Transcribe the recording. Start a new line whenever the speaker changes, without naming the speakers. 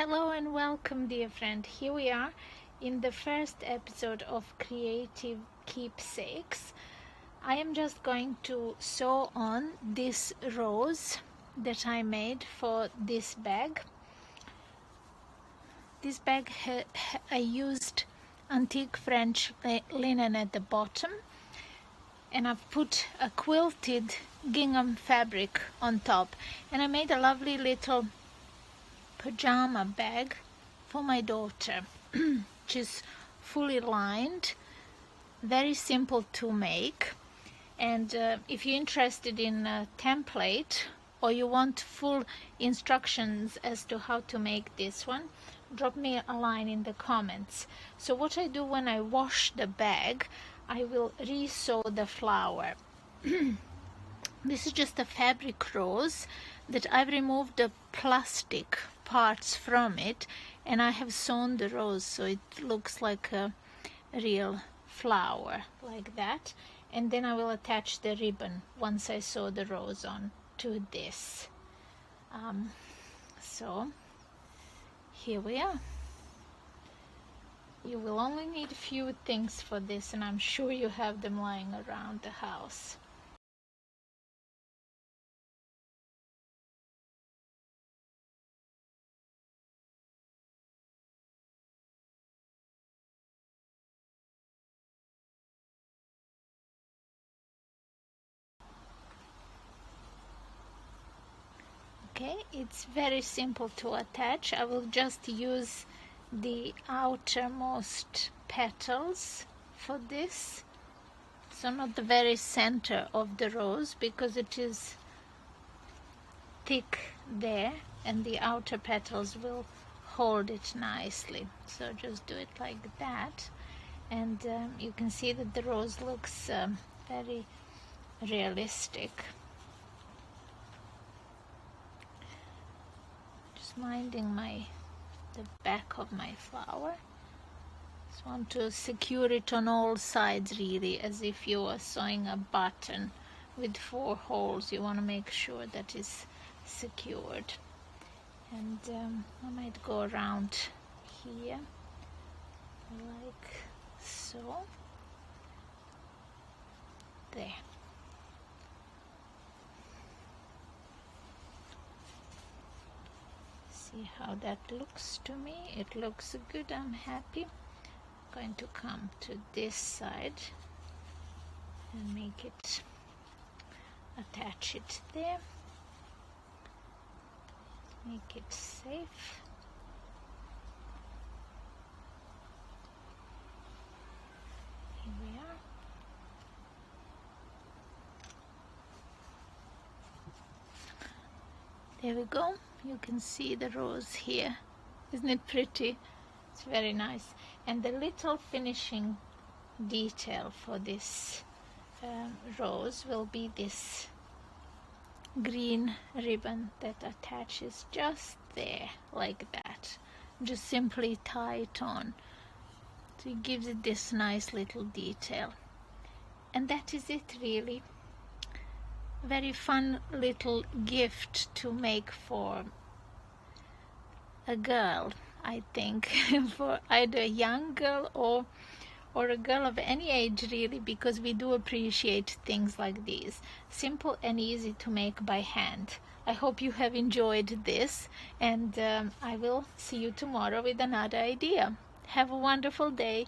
Hello and welcome, dear friend. Here we are in the first episode of Creative Keepsakes. I am just going to sew on this rose that I made for this bag. This bag I used antique French linen at the bottom, and I've put a quilted gingham fabric on top, and I made a lovely little pajama bag for my daughter, which is fully lined, very simple to make. And if you're interested in a template or you want full instructions as to how to make this one, drop me a line in the comments. So what I do when I wash the bag, I will re-sew the flower. This is just a fabric rose that I've removed the plastic parts from it, and I have sewn the rose so it looks like a real flower, like that. And then I will attach the ribbon once I sew the rose on to this. So here we are. You will only need a few things for this, and I'm sure you have them lying around the house. Okay, it's very simple to attach. I will just use the outermost petals for this, so not the very center of the rose, because it is thick there and the outer petals will hold it nicely. So just do it like that, and you can see that the rose looks very realistic. Minding the back of my flower. Just want to secure it on all sides, really, as if you are sewing a button with 4 holes. You want to make sure that is secured. And I might go around here like so. There. See how that looks to me. It looks good. I'm happy. I'm going to come to this side and make it, attach it there. Make it safe. Here we are. There we go. You can see the rose here. Isn't it pretty? It's very nice. And the little finishing detail for this rose will be this green ribbon that attaches just there, like that. Just simply tie it on. So it gives it this nice little detail. And that is it, really. Very fun little gift to make for a girl, I think, for either a young girl or a girl of any age, really, because we do appreciate things like these. Simple and easy to make by hand. I hope you have enjoyed this, and I will see you tomorrow with another idea. Have a wonderful day.